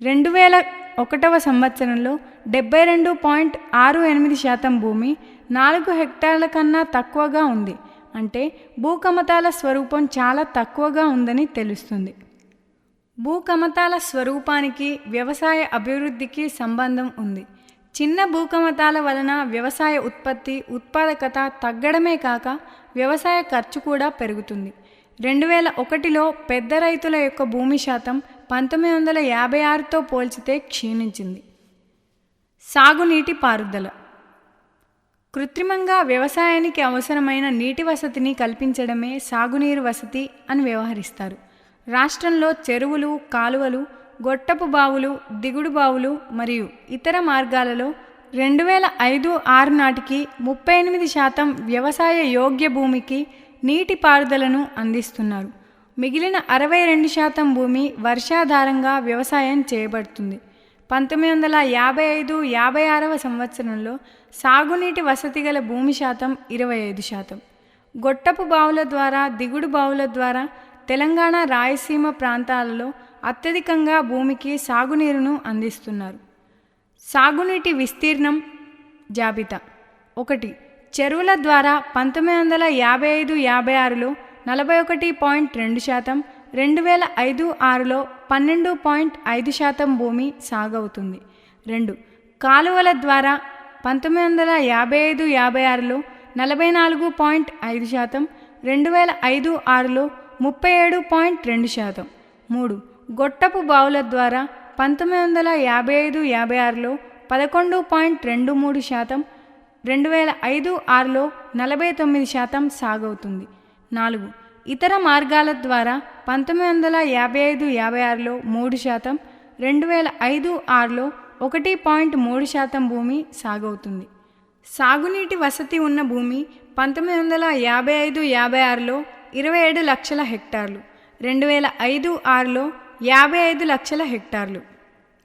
2001వ సంవత్సరంలో 72.68% భూమి 4 హెక్టార్ల కన్నా తక్కువగా ఉంది. అంటే భూకమతాల స్వరూపం చాలా తక్కువగా ఉందని తెలుస్తుంది. భూకమతాల స్వరూపానికి వ్యవసాయ అభివృద్ధికి సంబంధం ఉంది. చిన్న భూకమతాల వలన వ్యవసాయ ఉత్పాదకత తగ్గడమే కాక వ్యవసాయ ఖర్చు కూడా పెరుగుతుంది. 2001లో పెద్ద రైతుల యొక్క భూమి శాతం 1956తో పోల్చితే క్షీణించింది. సాగునీటి పారుదల. కృత్రిమంగా వ్యవసాయానికి అవసరమైన నీటి వసతిని కల్పించడమే సాగునీరు వసతి అని వ్యవహరిస్తారు. రాష్ట్రంలో చెరువులు, కాలువలు, గొట్టపు బావులు, దిగుడు బావులు మరియు ఇతర మార్గాలలో 2005-06 నాటికి 38% వ్యవసాయ యోగ్య భూమికి నీటి పారుదలను అందిస్తున్నారు. మిగిలిన 62% భూమి వర్షాధారంగా వ్యవసాయం చేయబడుతుంది. 1955-56వ సంవత్సరంలో సాగునీటి వసతి గల భూమి శాతం 25%. గొట్టపు బావుల ద్వారా, దిగుడు బావుల ద్వారా తెలంగాణ, రాయలసీమ ప్రాంతాలలో అత్యధికంగా భూమికి సాగునీరును అందిస్తున్నారు. సాగునీటి విస్తీర్ణం జాబితా. 1. చెరువుల ద్వారా 1955-56లో 41.2%, 2005-06లో 12.5% భూమి సాగవుతుంది. 2. కాలువల ద్వారా 1955-56లో 44.5%, 2005-06లో 37.2%. 3. గొట్టపు బావుల ద్వారా 1955-56లో 11.23%, 2005-6లో 49% సాగవుతుంది. 4. ఇతర మార్గాల ద్వారా 1955-56లో 3%, 2005-6లో 1.3% భూమి సాగవుతుంది. సాగునీటి వసతి ఉన్న భూమి 1955-56లో 27 లక్షల హెక్టార్లు, 2005-6లో 55 లక్షల హెక్టార్లు.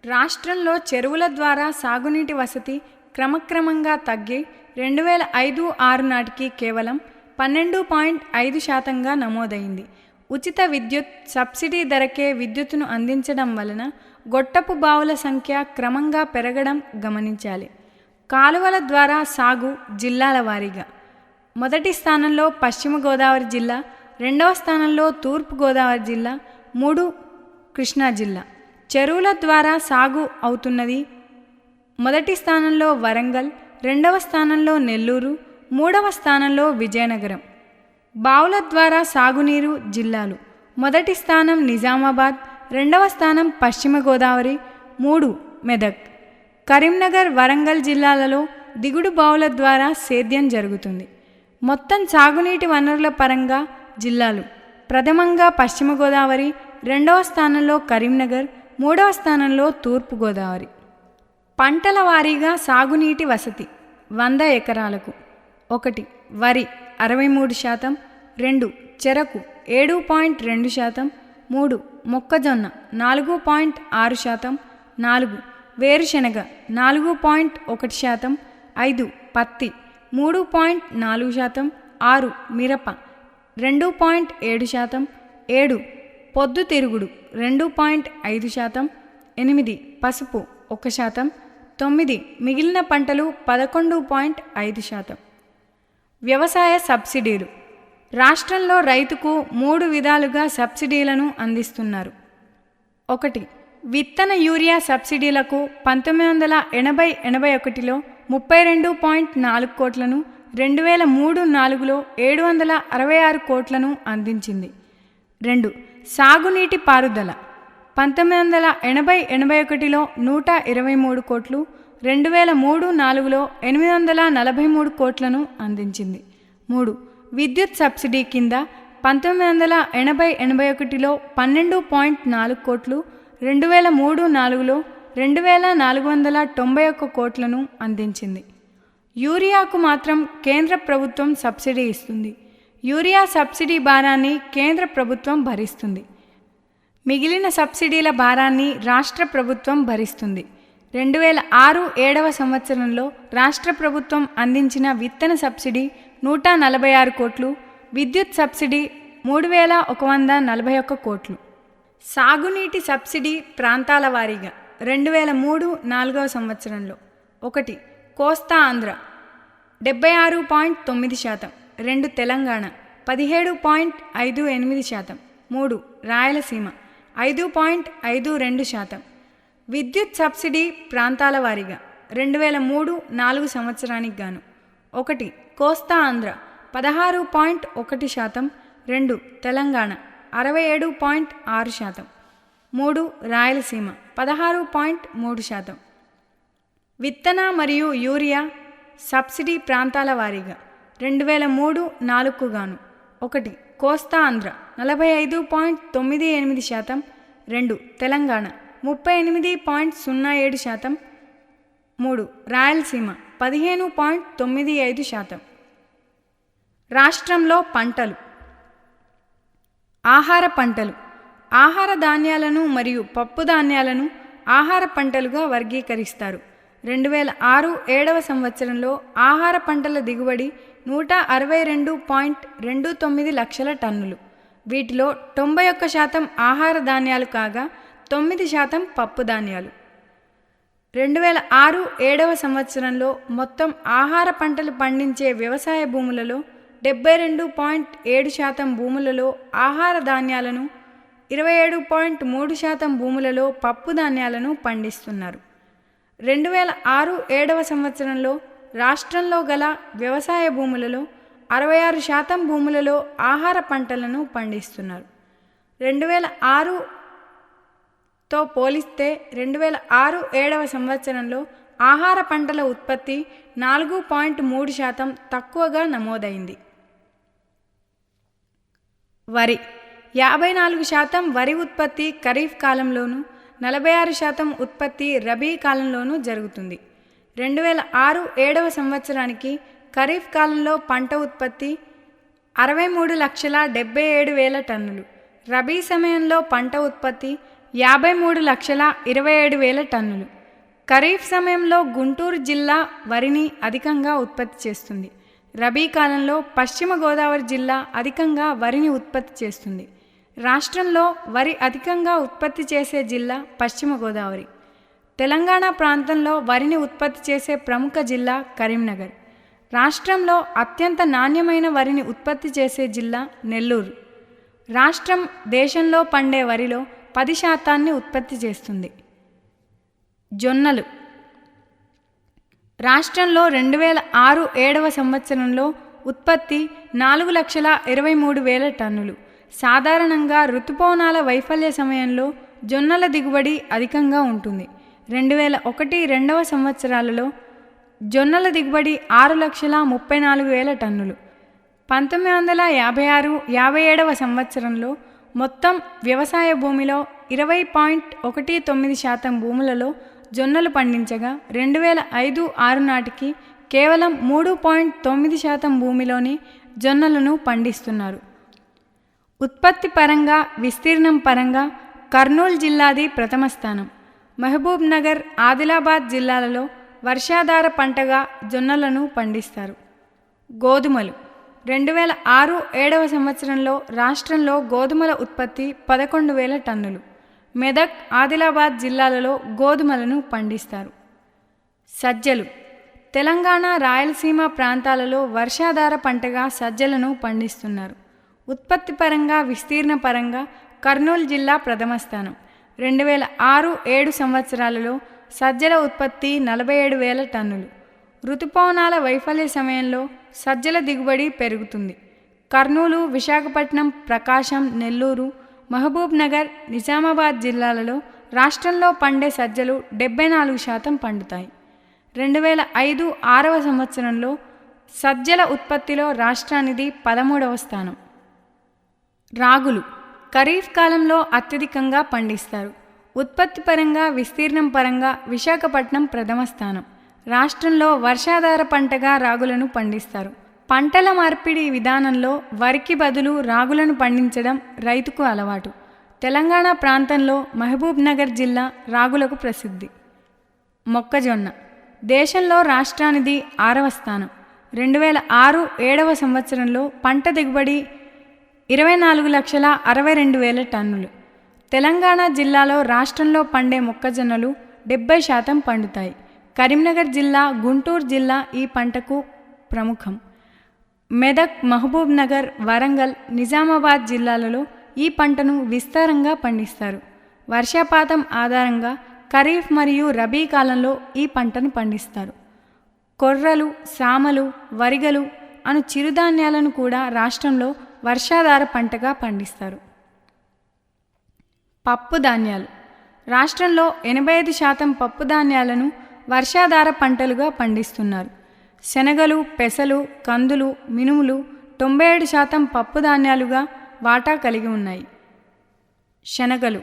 రాష్ట్రంలో చెరువుల ద్వారా సాగునీటి వసతి క్రమక్రమంగా తగ్గి 2005-6 నాటికి కేవలం 12.5%గా నమోదైంది. ఉచిత విద్యుత్ సబ్సిడీ ధరకే విద్యుత్తును అందించడం వలన గొట్టపు బావుల సంఖ్య క్రమంగా పెరగడం గమనించాలి. కాలువల ద్వారా సాగు జిల్లాల వారీగా మొదటి స్థానంలో పశ్చిమ గోదావరి జిల్లా, రెండవ స్థానంలో తూర్పు గోదావరి జిల్లా, 3 కృష్ణా జిల్లా. చెరువుల ద్వారా సాగు అవుతున్నది మొదటి స్థానంలో వరంగల్, రెండవ స్థానంలో నెల్లూరు, మూడవ స్థానంలో విజయనగరం. బావుల ద్వారా సాగునీరు జిల్లాలు మొదటి స్థానం నిజామాబాద్, రెండవ స్థానం పశ్చిమ గోదావరి, 3 మెదక్. కరీంనగర్, వరంగల్ జిల్లాలలో దిగుడు బావుల ద్వారా సేద్యం జరుగుతుంది. మొత్తం సాగునీటి వనరుల పరంగా జిల్లాలు ప్రథమంగా పశ్చిమ గోదావరి, రెండవ స్థానంలో కరీంనగర్, మూడవ స్థానంలో తూర్పు గోదావరి. పంటల వారీగా సాగునీటి వసతి 100 ఎకరాలకు: 1 వరి 63%, 2 చెరకు 7.2%, 3 మొక్కజొన్న 4.6%, 4 వేరుశెనగ 4.1%, 5 పత్తి 3.4%, 6 మిరప 2.7%, 7 పొద్దుతిరుగుడు 2.5%, 8 పసుపు 1%, 9 మిగిలిన పంటలు 11.5%. వ్యవసాయ సబ్సిడీలు. రాష్ట్రంలో రైతుకు 3 విధాలుగా సబ్సిడీలను అందిస్తున్నారు. 1. విత్తన యూరియా సబ్సిడీలకు 1980-81లో 32.4 కోట్లను, 2003-04లో 766 కోట్లను అందించింది. 2. సాగునీటి పారుదల 1980-81లో 123 కోట్లు, 2003-04లో 843 కోట్లను అందించింది. 3. విద్యుత్ సబ్సిడీ కింద 1980-81లో 12.4 కోట్లు, 2003-04లో 2491 కోట్లను అందించింది. యూరియాకు మాత్రం కేంద్ర ప్రభుత్వం సబ్సిడీ ఇస్తుంది. యూరియా సబ్సిడీ భారాన్ని కేంద్ర ప్రభుత్వం భరిస్తుంది. మిగిలిన సబ్సిడీల భారాన్ని రాష్ట్ర ప్రభుత్వం భరిస్తుంది. 2006-07 సంవత్సరంలో రాష్ట్ర ప్రభుత్వం అందించిన విత్తన సబ్సిడీ 146 కోట్లు, విద్యుత్ సబ్సిడీ 3141 కోట్లు. సాగునీటి సబ్సిడీ ప్రాంతాల వారీగా 2003-04 సంవత్సరంలో: 1 కోస్తా ఆంధ్ర 76.9%, 2 తెలంగాణ 17.58%, 3 రాయలసీమ 5.52%. విద్యుత్ సబ్సిడీ ప్రాంతాల వారీగా 2003-04 సంవత్సరానికి గాను: 1 కోస్తా ఆంధ్ర 16.1%, 2 తెలంగాణ 67.6%, 3 రాయలసీమ 16.3%. విత్తన మరియు యూరియా సబ్సిడీ ప్రాంతాల వారీగా 2003-04 గాను: 1 కోస్తా ఆంధ్ర 45.98%, 2 తెలంగాణ 38.07%, 3 రాయలసీమ 15.95%. రాష్ట్రంలో పంటలు. ఆహార పంటలు. ఆహార ధాన్యాలను మరియు పప్పు ధాన్యాలను ఆహార పంటలుగా వర్గీకరిస్తారు. 2006-07 సంవత్సరంలో ఆహార పంటల దిగుబడి 162.29 లక్షల టన్నులు. వీటిలో 91% ఆహార ధాన్యాలు కాగా 9% పప్పు ధాన్యాలు. 2006-07 సంవత్సరంలో మొత్తం ఆహార పంటలు పండించే వ్యవసాయ భూములలో 72.7% భూములలో ఆహార ధాన్యాలను, 27.3% భూములలో పప్పు ధాన్యాలను పండిస్తున్నారు. 2006-07 సంవత్సరంలో రాష్ట్రంలో గల వ్యవసాయ భూములలో 66% భూములలో ఆహార పంటలను పండిస్తున్నారు. తో పోలిస్తే 2006-07 సంవత్సరంలో ఆహార పంటల ఉత్పత్తి 4.3% తక్కువగా నమోదైంది. వరి 54% వరి ఉత్పత్తి ఖరీఫ్ కాలంలోనూ, 46% ఉత్పత్తి రబీ కాలంలోనూ జరుగుతుంది. 2006-07 సంవత్సరానికి ఖరీఫ్ కాలంలో పంట ఉత్పత్తి 63,77,000 టన్నులు, రబీ సమయంలో పంట ఉత్పత్తి 53,27,000 టన్నులు. ఖరీఫ్ సమయంలో గుంటూరు జిల్లా వరిని అధికంగా ఉత్పత్తి చేస్తుంది. రబీ కాలంలో పశ్చిమ గోదావరి జిల్లా అధికంగా వరిని ఉత్పత్తి చేస్తుంది. రాష్ట్రంలో వరి అధికంగా ఉత్పత్తి చేసే జిల్లా పశ్చిమ గోదావరి. తెలంగాణ ప్రాంతంలో వరిని ఉత్పత్తి చేసే ప్రముఖ జిల్లా కరీంనగర్. రాష్ట్రంలో అత్యంత నాణ్యమైన వరిని ఉత్పత్తి చేసే జిల్లా నెల్లూరు. రాష్ట్రం దేశంలో పండే వరిలో 10% ఉత్పత్తి చేస్తుంది. జొన్నలు రాష్ట్రంలో 2006-07 సంవత్సరంలో ఉత్పత్తి 4,23,000 టన్నులు. సాధారణంగా రుతుపవనాల వైఫల్య సమయంలో జొన్నల దిగుబడి అధికంగా ఉంటుంది. 2001-02 సంవత్సరాలలో జొన్నల దిగుబడి 6,34,000 టన్నులు. 1956-57 సంవత్సరంలో మొత్తం వ్యవసాయ భూమిలో 20.19% భూములలో జొన్నలు పండించగా 2005-06 నాటికి కేవలం 3.9% భూమిలోనే జొన్నలను పండిస్తున్నారు. ఉత్పత్తి పరంగా, విస్తీర్ణం పరంగా కర్నూలు జిల్లాది ప్రథమ స్థానం. మహబూబ్ నగర్, ఆదిలాబాద్ జిల్లాలలో వర్షాధార పంటగా జొన్నలను పండిస్తారు. గోధుమలు 2006-07 సంవత్సరంలో రాష్ట్రంలో గోధుమల ఉత్పత్తి 11,000 టన్నులు. మెదక్, ఆదిలాబాద్ జిల్లాలలో గోధుమలను పండిస్తారు. సజ్జలు తెలంగాణ, రాయలసీమ ప్రాంతాలలో వర్షాధార పంటగా సజ్జలను పండిస్తున్నారు. ఉత్పత్తి పరంగా, విస్తీర్ణ పరంగా కర్నూలు జిల్లా ప్రథమ స్థానం. 2006-07 సంవత్సరాలలో సజ్జల ఉత్పత్తి 47,000 టన్నులు. ఋతుపవనాల వైఫల్య సమయంలో సజ్జల దిగుబడి పెరుగుతుంది. కర్నూలు, విశాఖపట్నం, ప్రకాశం, నెల్లూరు, మహబూబ్ నగర్, నిజామాబాద్ జిల్లాలలో రాష్ట్రంలో పండే సజ్జలు 74% పండుతాయి. 2005-06 సంవత్సరంలో సజ్జల ఉత్పత్తిలో రాష్ట్రానిది 13వ స్థానం. రాగులు ఖరీఫ్ కాలంలో అత్యధికంగా పండిస్తారు. ఉత్పత్తి పరంగా, విస్తీర్ణం పరంగా విశాఖపట్నం ప్రథమ స్థానం. రాష్ట్రంలో వర్షాధార పంటగా రాగులను పండిస్తారు. పంటల మార్పిడి విధానంలో వరికి బదులు రాగులను పండించడం రైతుకు అలవాటు. తెలంగాణ ప్రాంతంలో మహబూబ్ నగర్ జిల్లా రాగులకు ప్రసిద్ధి. మొక్కజొన్న దేశంలో రాష్ట్రానిది 6వ స్థానం. 2006-07 సంవత్సరంలో పంట దిగుబడి 24,62,000 టన్నులు. తెలంగాణ జిల్లాలో రాష్ట్రంలో పండే మొక్కజొన్నలు 70% పండుతాయి. కరీంనగర్ జిల్లా, గుంటూరు జిల్లా ఈ పంటకు ప్రముఖం. మెదక్, మహబూబ్ నగర్, వరంగల్, నిజామాబాద్ జిల్లాలలో ఈ పంటను విస్తారంగా పండిస్తారు. వర్షపాతం ఆధారంగా ఖరీఫ్ మరియు రబీ కాలంలో ఈ పంటను పండిస్తారు. కొర్రలు, సామలు, వరిగలు అను చిరుధాన్యాలను కూడా రాష్ట్రంలో వర్షాధార పంటగా పండిస్తారు. పప్పు ధాన్యాలు రాష్ట్రంలో 85% పప్పు ధాన్యాలను వర్షాధార పంటలుగా పండిస్తున్నారు. శనగలు, పెసలు, కందులు, మినుములు 97% పప్పు ధాన్యాలుగా వాటా కలిగి ఉన్నాయి. శనగలు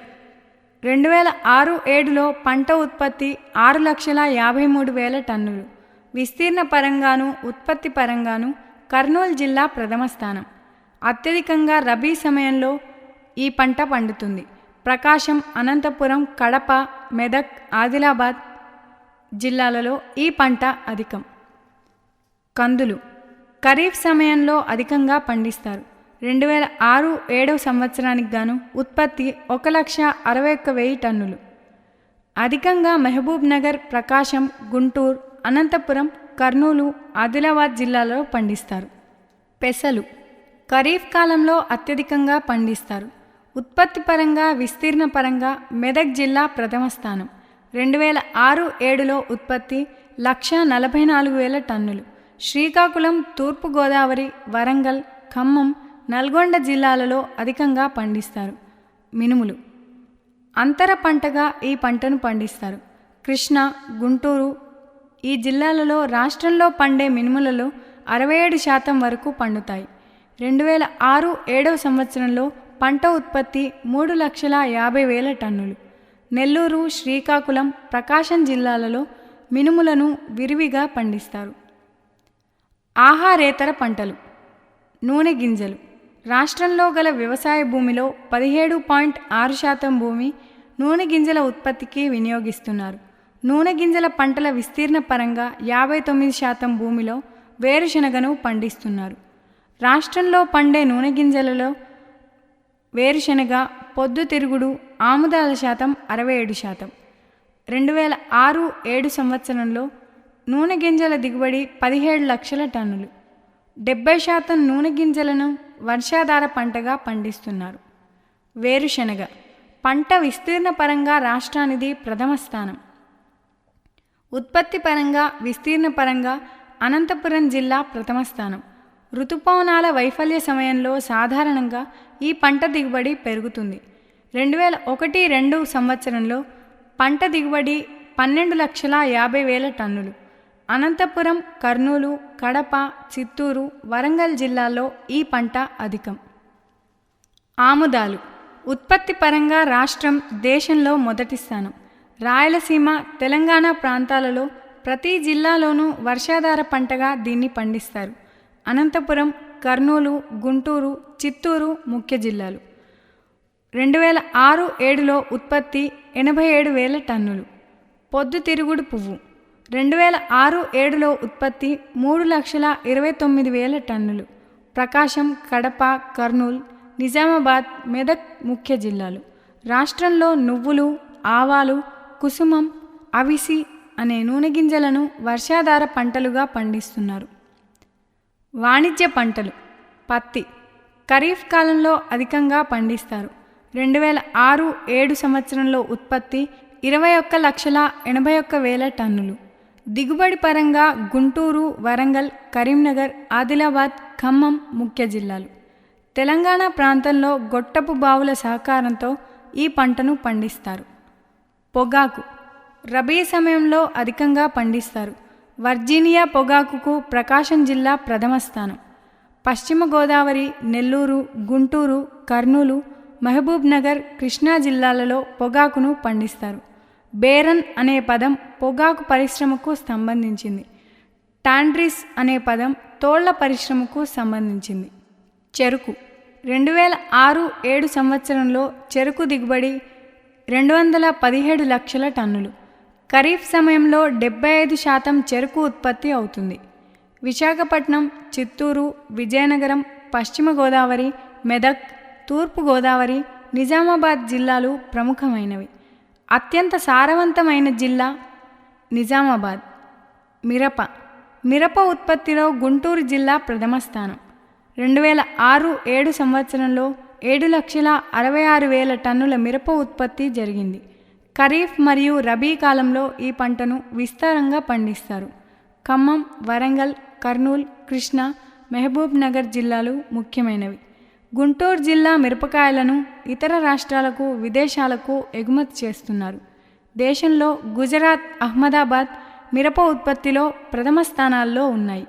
2006-07లో పంట ఉత్పత్తి 6,53,000 టన్నులు. విస్తీర్ణ పరంగాను, ఉత్పత్తి పరంగాను కర్నూలు జిల్లా ప్రథమ స్థానం. అత్యధికంగా రబీ సమయంలో ఈ పంట పండుతుంది. ప్రకాశం, అనంతపురం, కడప, మెదక్, ఆదిలాబాద్ జిల్లాలలో ఈ పంట అధికం. కందులు ఖరీఫ్ సమయంలో అధికంగా పండిస్తారు. 2006-07 సంవత్సరానికి గాను ఉత్పత్తి 1,61,000 టన్నులు. అధికంగా మహబూబ్ నగర్, ప్రకాశం, గుంటూరు, అనంతపురం, కర్నూలు, ఆదిలాబాద్ జిల్లాలలో పండిస్తారు. పెసలు ఖరీఫ్ కాలంలో అత్యధికంగా పండిస్తారు. ఉత్పత్తి పరంగా, విస్తీర్ణ పరంగా మెదక్ జిల్లా ప్రథమ స్థానం. 2006-07లో ఉత్పత్తి 1,44,000 టన్నులు. శ్రీకాకుళం, తూర్పుగోదావరి, వరంగల్, ఖమ్మం, నల్గొండ జిల్లాలలో అధికంగా పండిస్తారు. మినుములు అంతర పంటగా ఈ పంటను పండిస్తారు. కృష్ణా, గుంటూరు ఈ జిల్లాలలో రాష్ట్రంలో పండే మినుములలో 67% వరకు పండుతాయి. 2006-07 సంవత్సరంలో పంట ఉత్పత్తి 3,50,000 టన్నులు. నెల్లూరు, శ్రీకాకుళం, ప్రకాశం జిల్లాలలో మినుములను విరివిగా పండిస్తారు. ఆహారేతర పంటలు. నూనె గింజలు. రాష్ట్రంలో గల వ్యవసాయ భూమిలో 17.6% భూమి నూనె గింజల ఉత్పత్తికి వినియోగిస్తున్నారు. నూనె గింజల పంటల విస్తీర్ణ పరంగా 59% భూమిలో వేరుశనగను పండిస్తున్నారు. రాష్ట్రంలో పండే నూనె గింజలలో వేరుశనగ, పొద్దుతిరుగుడు, ఆముదాల శాతం 67%. 2006-07 సంవత్సరంలో నూనె గింజల దిగుబడి 17 లక్షల టన్నులు. 70% నూనె గింజలను వర్షాధార పంటగా పండిస్తున్నారు. వేరుశనగ పంట విస్తీర్ణ పరంగా రాష్ట్రానిది ప్రథమ స్థానం. ఉత్పత్తి పరంగా, విస్తీర్ణ పరంగా అనంతపురం జిల్లా ప్రథమ స్థానం. ఋతుపవనాల వైఫల్య సమయంలో సాధారణంగా ఈ పంట దిగుబడి పెరుగుతుంది. 2001-02 సంవత్సరంలో పంట దిగుబడి 12,50,000 టన్నులు. అనంతపురం, కర్నూలు, కడప, చిత్తూరు, వరంగల్ జిల్లాల్లో ఈ పంట అధికం. ఆముదాలు ఉత్పత్తి పరంగా రాష్ట్రం దేశంలో మొదటి స్థానం. రాయలసీమ, తెలంగాణ ప్రాంతాలలో ప్రతి జిల్లాలోనూ వర్షాధార పంటగా దీన్ని పండిస్తారు. అనంతపురం, కర్నూలు, గుంటూరు, చిత్తూరు ముఖ్య జిల్లాలు. 2006-07లో ఉత్పత్తి 87,000 టన్నులు. పొద్దుతిరుగుడు పువ్వు 2006-07లో ఉత్పత్తి 3,29,000 టన్నులు. ప్రకాశం, కడప, కర్నూలు, నిజామాబాద్, మెదక్ ముఖ్య జిల్లాలు. రాష్ట్రంలో నువ్వులు, ఆవాలు, కుసుమం, అవిసి అనే నూనె గింజలను వర్షాధార పంటలుగా పండిస్తున్నారు. వాణిజ్య పంటలు. పత్తి ఖరీఫ్ కాలంలో అధికంగా పండిస్తారు. 2006-07 సంవత్సరంలో ఉత్పత్తి 21,81,000 టన్నులు. దిగుబడి పరంగా గుంటూరు, వరంగల్, కరీంనగర్, ఆదిలాబాద్, ఖమ్మం ముఖ్య జిల్లాలు. తెలంగాణ ప్రాంతంలో గొట్టపు బావుల సహకారంతో ఈ పంటను పండిస్తారు. పొగాకు రబీ సమయంలో అధికంగా పండిస్తారు. వర్జీనియా పొగాకుకు ప్రకాశం జిల్లా ప్రథమ స్థానం. పశ్చిమ గోదావరి, నెల్లూరు, గుంటూరు, కర్నూలు, మహబూబ్ నగర్, కృష్ణా జిల్లాలలో పొగాకును పండిస్తారు. బేరన్ అనే పదం పొగాకు పరిశ్రమకు సంబంధించింది. టాండ్రిస్ అనే పదం తోళ్ల పరిశ్రమకు సంబంధించింది. చెరుకు 2006-07 సంవత్సరంలో చెరుకు దిగుబడి 217 లక్షల టన్నులు. ఖరీఫ్ సమయంలో 75% చెరుకు ఉత్పత్తి అవుతుంది. విశాఖపట్నం, చిత్తూరు, విజయనగరం, పశ్చిమ గోదావరి, మెదక్, తూర్పు గోదావరి, నిజామాబాద్ జిల్లాలు ప్రముఖమైనవి. అత్యంత సారవంతమైన జిల్లా నిజామాబాద్. మిరప ఉత్పత్తిలో గుంటూరు జిల్లా ప్రథమ స్థానం. 2006-07 సంవత్సరంలో 7,66,000 టన్నుల మిరప ఉత్పత్తి జరిగింది. ఖరీఫ్ మరియు రబీ కాలంలో ఈ పంటను విస్తారంగా పండిస్తారు. ఖమ్మం, వరంగల్, కర్నూలు, కృష్ణా, మహబూబ్ నగర్ జిల్లాలు ముఖ్యమైనవి. గుంటూరు జిల్లా మిరపకాయలను ఇతర రాష్ట్రాలకు, విదేశాలకు ఎగుమతి చేస్తున్నారు. దేశంలో గుజరాత్, అహ్మదాబాద్ మిరప ఉత్పత్తిలో ప్రథమ స్థానాల్లో ఉన్నాయి.